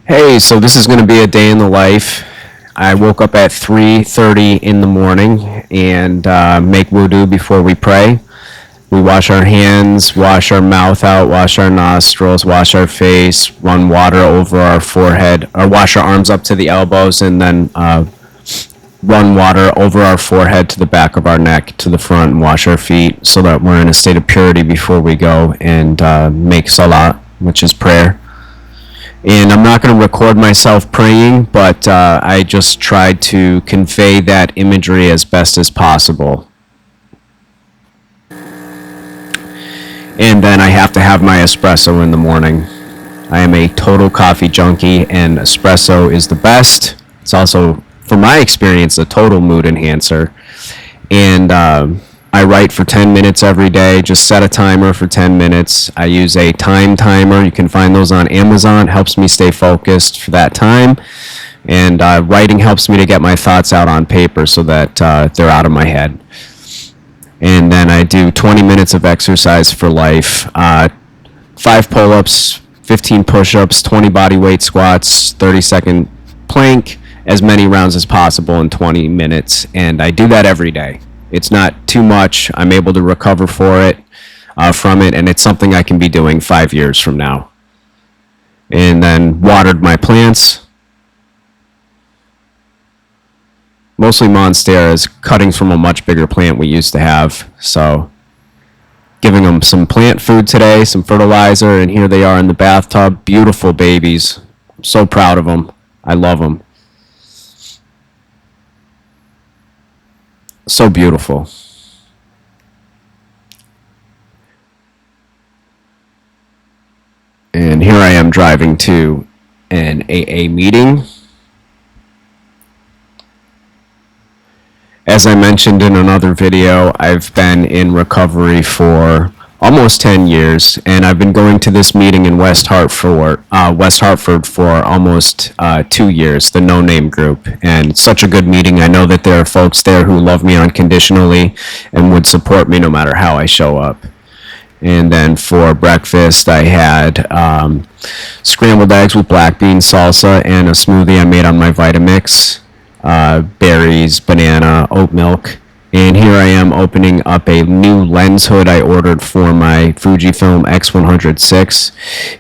Hey, so this is going to be a day in the life. I woke up at 3:30 in the morning and make wudu before we pray. We wash our hands, wash our mouth out, wash our nostrils, wash our face, run water over our forehead, or wash our arms up to the elbows, and then run water over our forehead to the back of our neck to the front, and wash our feet so that we're in a state of purity before we go and make salat, which is prayer. And I'm not going to record myself praying, but I just tried to convey that imagery as best as possible. And then I have to have my espresso in the morning. I am a total coffee junkie, and espresso is the best. It's also, from my experience, a total mood enhancer. And I write for 10 minutes every day. Just set a timer for 10 minutes. I use a time timer. You can find those on Amazon. It helps me stay focused for that time. And writing helps me to get my thoughts out on paper so that they're out of my head. And then I do 20 minutes of exercise for life. 5 pull-ups, 15 push-ups, 20 body weight squats, 30-second plank, as many rounds as possible in 20 minutes. And I do that every day. It's not too much. I'm able to recover from it, and it's something I can be doing 5 years from now. And then watered my plants. Mostly monsteras, cuttings from a much bigger plant we used to have. So giving them some plant food today, some fertilizer, and here they are in the bathtub. Beautiful babies. I'm so proud of them. I love them. So beautiful. And here I am driving to an AA meeting. As I mentioned in another video, I've been in recovery for almost 10 years, and I've been going to this meeting in West Hartford for almost 2 years, the No Name group. And it's such a good meeting. I know that there are folks there who love me unconditionally and would support me no matter how I show up. And then for breakfast, I had scrambled eggs with black bean salsa and a smoothie I made on my Vitamix, berries, banana, oat milk. And here I am opening up a new lens hood I ordered for my Fujifilm X106.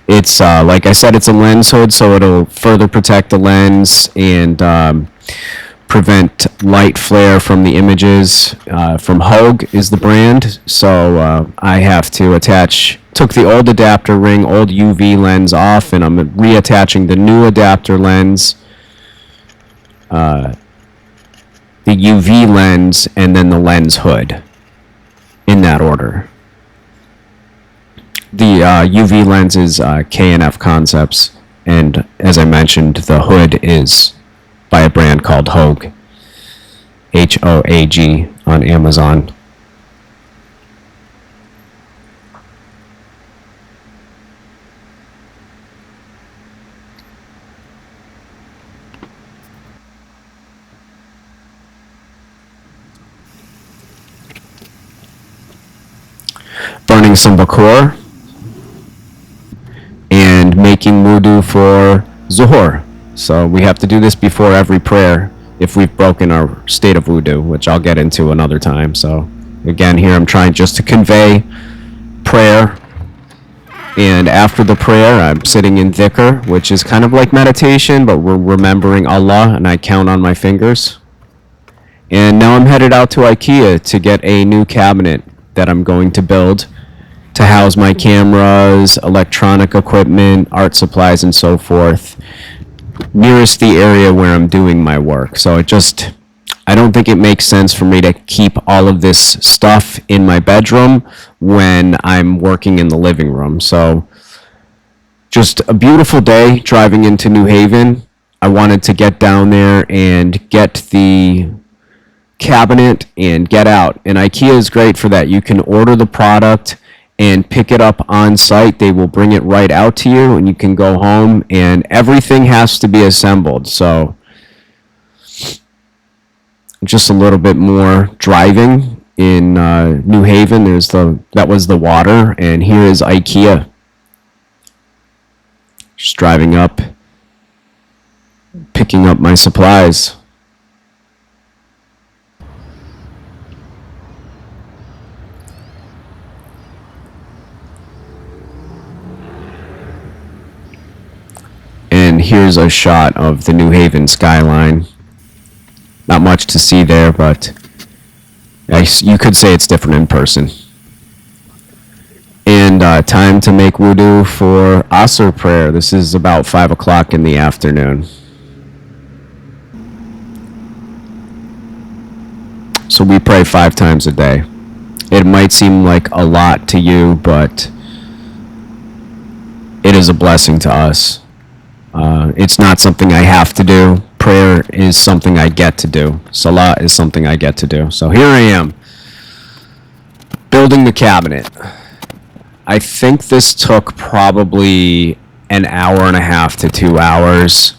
It's, like I said, it's a lens hood, so it'll further protect the lens and prevent light flare from the images. From Hogue is the brand, so I have to took the old adapter ring, old UV lens off, and I'm reattaching the new adapter lens, the UV lens, and then the lens hood, in that order. The UV lens is K&F Concepts, and as I mentioned, the hood is by a brand called Hogue, Hoag, on Amazon. Burning some Bakur, and making wudu for Zuhur. So we have to do this before every prayer if we've broken our state of wudu, which I'll get into another time. So again, here I'm trying just to convey prayer. And after the prayer, I'm sitting in dhikr, which is kind of like meditation, but we're remembering Allah, and I count on my fingers. And now I'm headed out to IKEA to get a new cabinet that I'm going to build to house my cameras, electronic equipment, art supplies, and so forth, nearest the area where I'm doing my work. So I don't think it makes sense for me to keep all of this stuff in my bedroom when I'm working in the living room. So just a beautiful day driving into New Haven. I wanted to get down there and get the cabinet and get out. And IKEA is great for that. You can order the product and pick it up on site. They will bring it right out to you, and you can go home, and everything has to be assembled. So just a little bit more driving in New Haven. That was the water, and here is IKEA. Just driving up, picking up my supplies. And here's a shot of the New Haven skyline. Not much to see there, but you could say it's different in person. And time to make wudu for Asr prayer. This is about 5 o'clock in the afternoon. So we pray 5 times a day. It might seem like a lot to you, but it is a blessing to us. It's not something I have to do. Prayer is something I get to do. Salah is something I get to do. So here I am, building the cabinet. I think this took probably an hour and a half to 2 hours,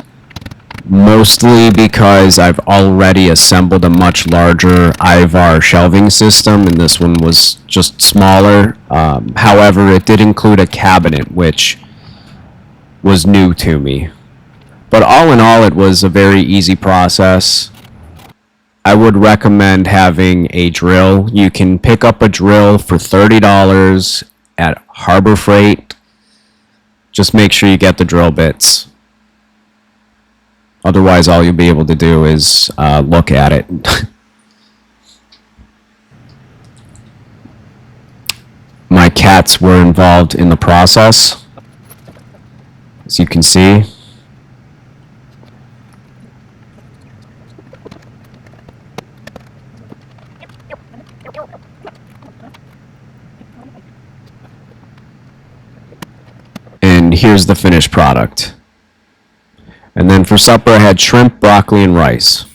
mostly because I've already assembled a much larger Ivar shelving system, and this one was just smaller. However, it did include a cabinet, which was new to me. But all in all, it was a very easy process. I would recommend having a drill. You can pick up a drill for $30 at Harbor Freight. Just make sure you get the drill bits. Otherwise, all you'll be able to do is look at it. My cats were involved in the process, as you can see. And here's the finished product. And then for supper, I had shrimp, broccoli, and rice.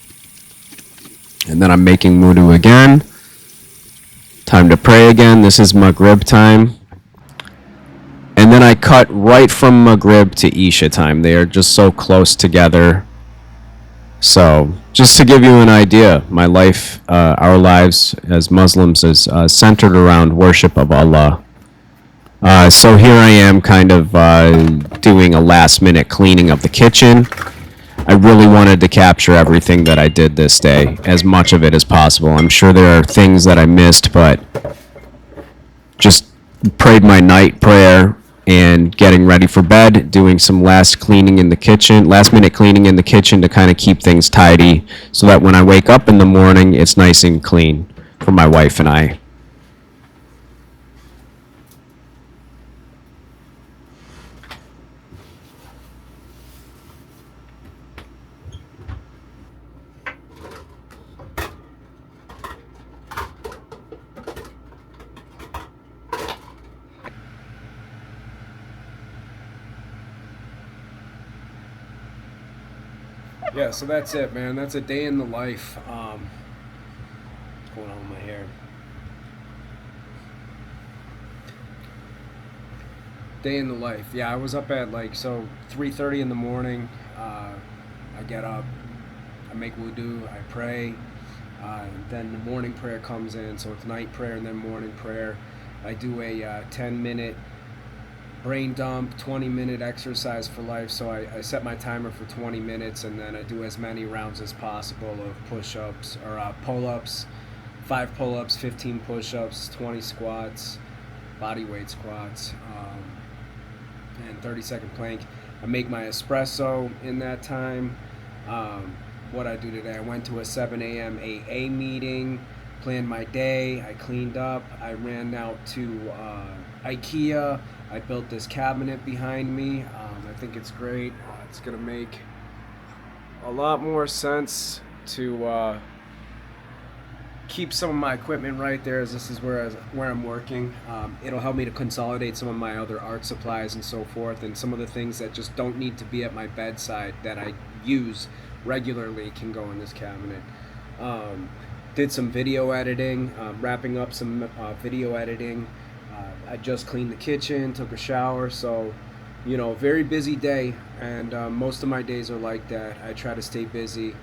And then I'm making wudu again. Time to pray again. This is Maghrib time. And then I cut right from Maghrib to Isha time. They are just so close together. So, just to give you an idea, my life, our lives as Muslims is centered around worship of Allah. So here I am kind of doing a last-minute cleaning of the kitchen. I really wanted to capture everything that I did this day, as much of it as possible. I'm sure there are things that I missed, but just prayed my night prayer and getting ready for bed, doing some last-minute cleaning in the kitchen to kind of keep things tidy so that when I wake up in the morning, it's nice and clean for my wife and I. Yeah, so that's it, man. That's a day in the life. What's going on with my hair? Day in the life. Yeah, I was up at 3:30 in the morning. I get up, I make wudu, I pray. Then the morning prayer comes in, so it's night prayer and then morning prayer. I do a 10-minute brain dump, 20-minute exercise for life. So I set my timer for 20 minutes, and then I do as many rounds as possible of push-ups or pull-ups, 5 pull-ups, 15 push-ups, 20 squats, body weight squats, and 30-second plank. I make my espresso in that time. What I do today, I went to a 7 a.m. AA meeting, planned my day, I cleaned up, I ran out to IKEA. I built this cabinet behind me. I think it's great. It's going to make a lot more sense to keep some of my equipment right there, as this is where I'm working. It'll help me to consolidate some of my other art supplies and so forth, and some of the things that just don't need to be at my bedside that I use regularly can go in this cabinet. Did some video editing, wrapping up some video editing. I just cleaned the kitchen, took a shower, so very busy day, and most of my days are like that. I try to stay busy.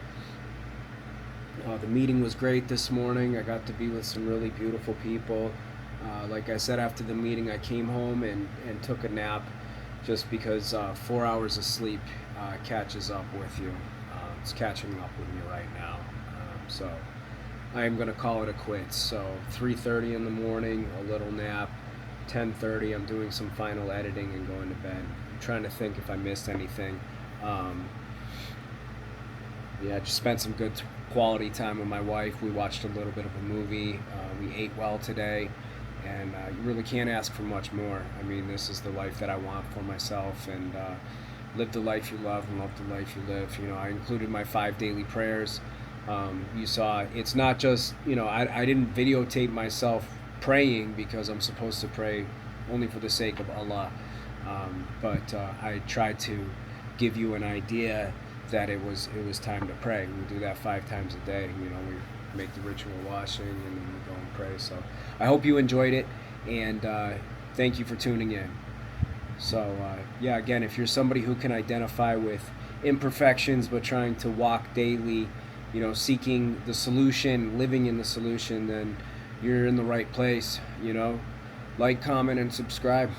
The meeting was great this morning. I got to be with some really beautiful people. Like I said, after the meeting I came home and took a nap, just because 4 hours of sleep catches up with you. It's catching up with me right now. So I am going to call it a quits. So 3:30 in the morning, a little nap. 10:30, I'm doing some final editing and going to bed. I'm trying to think if I missed anything. Yeah, just spent some good quality time with my wife. We watched a little bit of a movie. We ate well today, and you really can't ask for much more. I mean, this is the life that I want for myself, and live the life you love and love the life you live. You know, I included my 5 daily prayers. You saw it's not just, I didn't videotape myself praying because I'm supposed to pray only for the sake of Allah, but I tried to give you an idea that it was time to pray. We do that 5 times a day. We make the ritual washing and then we go and pray. So I hope you enjoyed it, and thank you for tuning in. So yeah, again, if you're somebody who can identify with imperfections but trying to walk daily, seeking the solution, living in the solution, then you're in the right place. Like, comment, and subscribe.